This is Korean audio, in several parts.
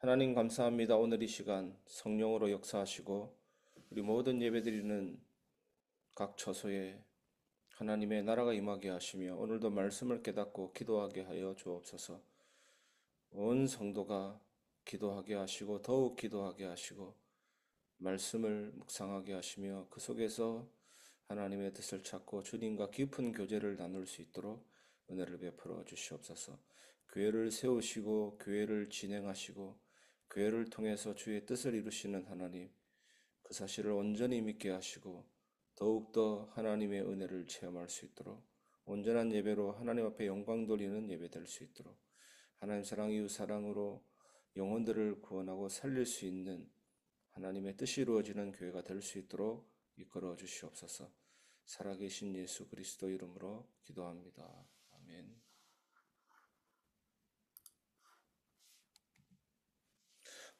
하나님 감사합니다. 오늘 이 시간 성령으로 역사하시고 우리 모든 예배드리는 각 처소에 하나님의 나라가 임하게 하시며 오늘도 말씀을 깨닫고 기도하게 하여 주옵소서. 온 성도가 기도하게 하시고 더욱 기도하게 하시고 말씀을 묵상하게 하시며 그 속에서 하나님의 뜻을 찾고 주님과 깊은 교제를 나눌 수 있도록 은혜를 베풀어 주시옵소서. 교회를 세우시고 교회를 진행하시고 교회를 통해서 주의 뜻을 이루시는 하나님, 그 사실을 온전히 믿게 하시고 더욱더 하나님의 은혜를 체험할 수 있도록 온전한 예배로 하나님 앞에 영광 돌리는 예배 될 수 있도록 하나님 사랑 이웃 사랑으로 영혼들을 구원하고 살릴 수 있는 하나님의 뜻이 이루어지는 교회가 될 수 있도록 이끌어 주시옵소서. 살아계신 예수 그리스도 이름으로 기도합니다. 아멘.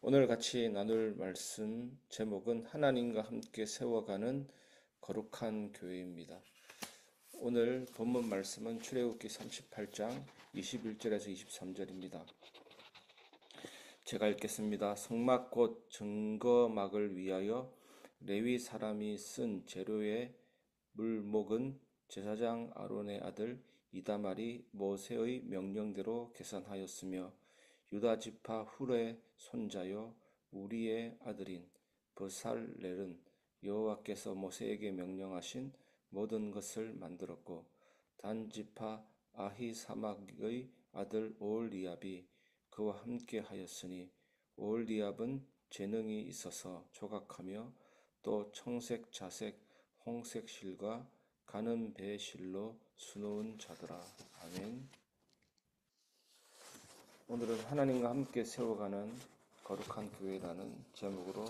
오늘 같이 나눌 말씀 제목은 하나님과 함께 세워가는 거룩한 교회입니다. 오늘 본문 말씀은 출애굽기 38장 21절에서 23절입니다. 제가 읽겠습니다. 성막 곧 증거막을 위하여 레위 사람이 쓴 재료의 물목은 제사장 아론의 아들 이다말이 모세의 명령대로 계산하였으며 유다 지파 훌의 손자요 우리의 아들인 브살렐은 여호와께서 모세에게 명령하신 모든 것을 만들었고 단 지파 아히사막의 아들 오홀리압이 그와 함께 하였으니 오홀리압은 재능이 있어서 조각하며 또 청색 자색 홍색 실과 가는 배 실로 수놓은 자더라. 아멘. 오늘은 하나님과 함께 세워가는 거룩한 교회라는 제목으로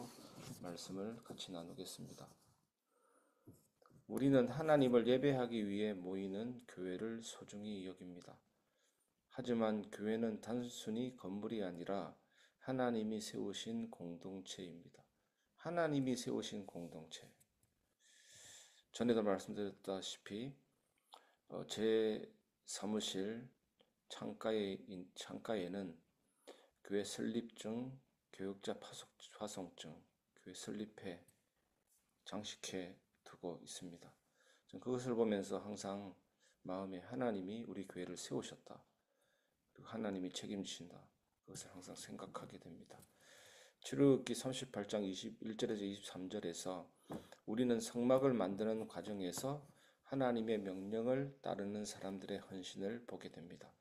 말씀을 같이 나누겠습니다. 우리는 하나님을 예배하기 위해 모이는 교회를 소중히 여깁니다. 하지만 교회는 단순히 건물이 아니라 하나님이 세우신 공동체입니다. 하나님이 세우신 공동체. 전에도 말씀드렸다시피 제 사무실 창가에는 교회 설립증, 교역자 파송증, 교회 설립회, 장식해 두고 있습니다. 저는 그것을 보면서 항상 마음에 하나님이 우리 교회를 세우셨다. 그리고 하나님이 책임지신다. 그것을 항상 생각하게 됩니다. 출애굽기 38장 21절에서 23절에서 우리는 성막을 만드는 과정에서 하나님의 명령을 따르는 사람들의 헌신을 보게 됩니다.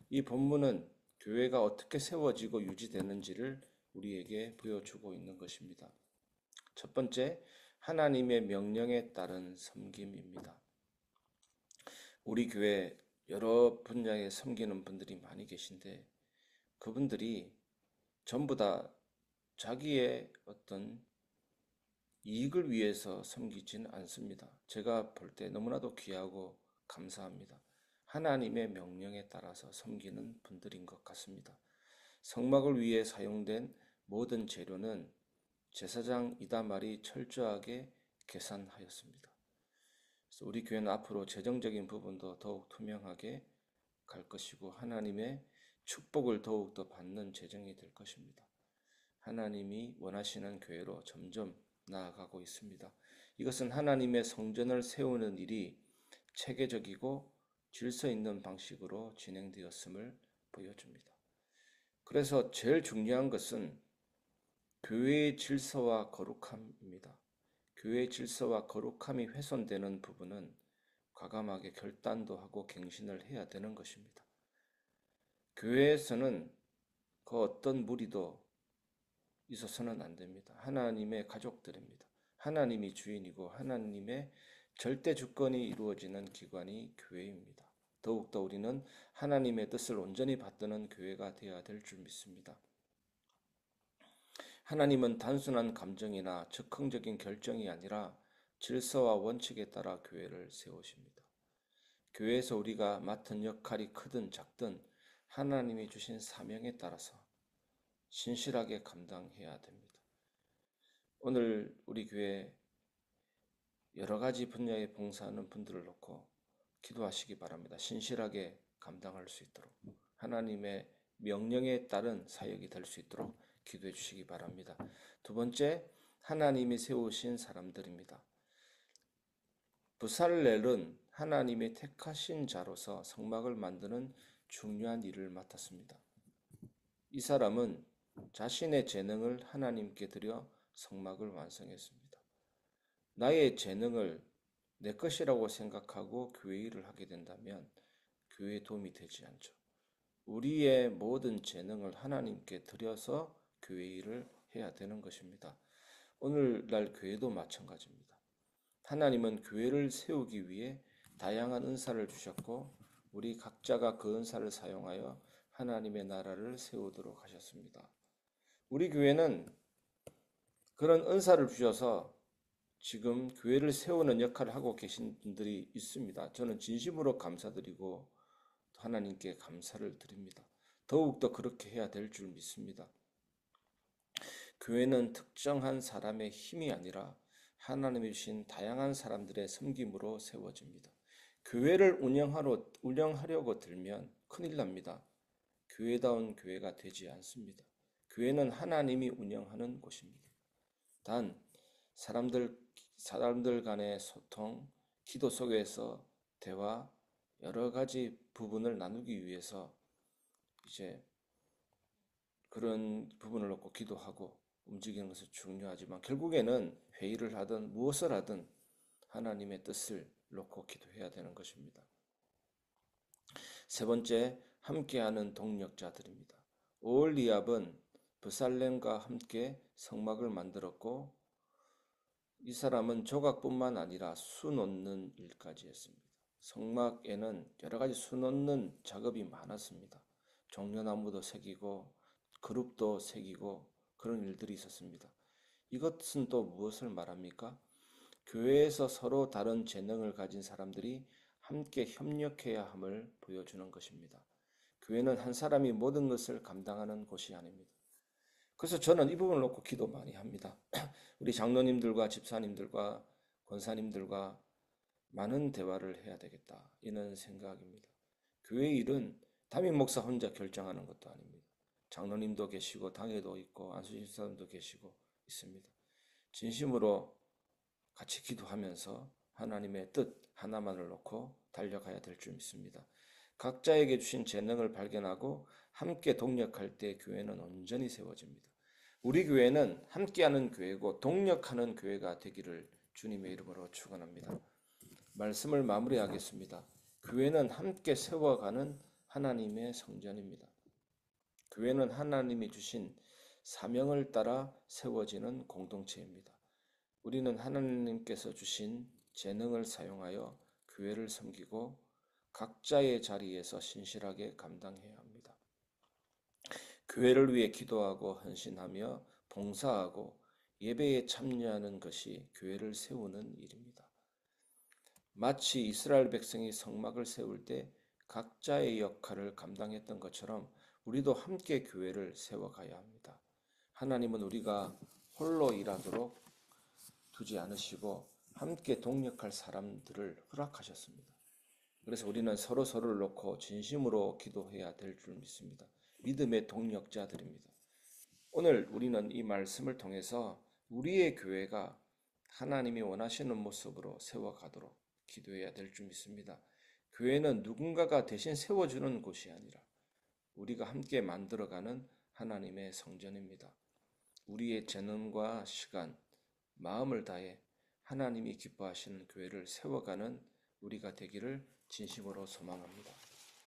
이 본문은 교회가 어떻게 세워지고 유지되는지를 우리에게 보여주고 있는 것입니다. 첫 번째, 하나님의 명령에 따른 섬김입니다. 우리 교회 여러 분야에 섬기는 분들이 많이 계신데 그분들이 전부 다 자기의 어떤 이익을 위해서 섬기진 않습니다. 제가 볼 때 너무나도 귀하고 감사합니다. 하나님의 명령에 따라서 섬기는 분들인 것 같습니다. 성막을 위해 사용된 모든 재료는 제사장 이다말이 철저하게 계산하였습니다. 그래서 우리 교회는 앞으로 재정적인 부분도 더욱 투명하게 갈 것이고 하나님의 축복을 더욱더 받는 재정이 될 것입니다. 하나님이 원하시는 교회로 점점 나아가고 있습니다. 이것은 하나님의 성전을 세우는 일이 체계적이고 질서 있는 방식으로 진행되었음을 보여줍니다. 그래서 제일 중요한 것은 교회의 질서와 거룩함입니다. 교회의 질서와 거룩함이 훼손되는 부분은 과감하게 결단도 하고 갱신을 해야 되는 것입니다. 교회에서는 그 어떤 무리도 있어서는 안 됩니다. 하나님의 가족들입니다. 하나님이 주인이고 하나님의 절대 주권이 이루어지는 기관이 교회입니다. 더욱더 우리는 하나님의 뜻을 온전히 받드는 교회가 되어야 될 줄 믿습니다. 하나님은 단순한 감정이나 즉흥적인 결정이 아니라 질서와 원칙에 따라 교회를 세우십니다. 교회에서 우리가 맡은 역할이 크든 작든 하나님이 주신 사명에 따라서 신실하게 감당해야 됩니다. 오늘 우리 교회 여러 가지 분야에 봉사하는 분들을 놓고 기도하시기 바랍니다. 신실하게 감당할 수 있도록 하나님의 명령에 따른 사역이 될 수 있도록 기도해 주시기 바랍니다. 두 번째, 하나님이 세우신 사람들입니다. 브살렐은 하나님의 택하신 자로서 성막을 만드는 중요한 일을 맡았습니다. 이 사람은 자신의 재능을 하나님께 드려 성막을 완성했습니다. 나의 재능을 내 것이라고 생각하고 교회 일을 하게 된다면 교회에 도움이 되지 않죠. 우리의 모든 재능을 하나님께 드려서 교회 일을 해야 되는 것입니다. 오늘날 교회도 마찬가지입니다. 하나님은 교회를 세우기 위해 다양한 은사를 주셨고 우리 각자가 그 은사를 사용하여 하나님의 나라를 세우도록 하셨습니다. 우리 교회는 그런 은사를 주셔서 지금 교회를 세우는 역할을 하고 계신 분들이 있습니다. 저는 진심으로 감사드리고 하나님께 감사를 드립니다. 더욱더 그렇게 해야 될 줄 믿습니다. 교회는 특정한 사람의 힘이 아니라 하나님이 주신 다양한 사람들의 섬김으로 세워집니다. 교회를 운영하려고 들면 큰일 납니다. 교회다운 교회가 되지 않습니다. 교회는 하나님이 운영하는 곳입니다. 단 사람들 간의 소통, 기도 속에서 대화, 여러 가지 부분을 나누기 위해서 이제 그런 부분을 놓고 기도하고 움직이는 것은 중요하지만 결국에는 회의를 하든 무엇을 하든 하나님의 뜻을 놓고 기도해야 되는 것입니다. 세 번째, 함께하는 동력자들입니다. 오홀리압은 브살렘과 함께 성막을 만들었고 이 사람은 조각뿐만 아니라 수 놓는 일까지 했습니다. 성막에는 여러 가지 수 놓는 작업이 많았습니다. 종려나무도 새기고 그룹도 새기고 그런 일들이 있었습니다. 이것은 또 무엇을 말합니까? 교회에서 서로 다른 재능을 가진 사람들이 함께 협력해야 함을 보여주는 것입니다. 교회는 한 사람이 모든 것을 감당하는 곳이 아닙니다. 그래서 저는 이 부분을 놓고 기도 많이 합니다. 우리 장로님들과 집사님들과 권사님들과 많은 대화를 해야 되겠다 이런 생각입니다. 교회 일은 담임 목사 혼자 결정하는 것도 아닙니다. 장로님도 계시고 당회도 있고 안수집사님도 계시고 있습니다. 진심으로 같이 기도하면서 하나님의 뜻 하나만을 놓고 달려가야 될 줄 믿습니다. 각자에게 주신 재능을 발견하고 함께 동력할 때 교회는 온전히 세워집니다. 우리 교회는 함께하는 교회고 동력하는 교회가 되기를 주님의 이름으로 축원합니다. 말씀을 마무리하겠습니다. 교회는 함께 세워가는 하나님의 성전입니다. 교회는 하나님이 주신 사명을 따라 세워지는 공동체입니다. 우리는 하나님께서 주신 재능을 사용하여 교회를 섬기고 각자의 자리에서 신실하게 감당해야 합니다. 교회를 위해 기도하고 헌신하며 봉사하고 예배에 참여하는 것이 교회를 세우는 일입니다. 마치 이스라엘 백성이 성막을 세울 때 각자의 역할을 감당했던 것처럼 우리도 함께 교회를 세워가야 합니다. 하나님은 우리가 홀로 일하도록 두지 않으시고 함께 동력할 사람들을 허락하셨습니다. 그래서 우리는 서로를 놓고 진심으로 기도해야 될 줄 믿습니다. 믿음의 동력자들입니다. 오늘 우리는 이 말씀을 통해서 우리의 교회가 하나님이 원하시는 모습으로 세워가도록 기도해야 될 줄 믿습니다. 교회는 누군가가 대신 세워주는 곳이 아니라 우리가 함께 만들어가는 하나님의 성전입니다. 우리의 재능과 시간, 마음을 다해 하나님이 기뻐하시는 교회를 세워가는 우리가 되기를 진심으로 소망합니다.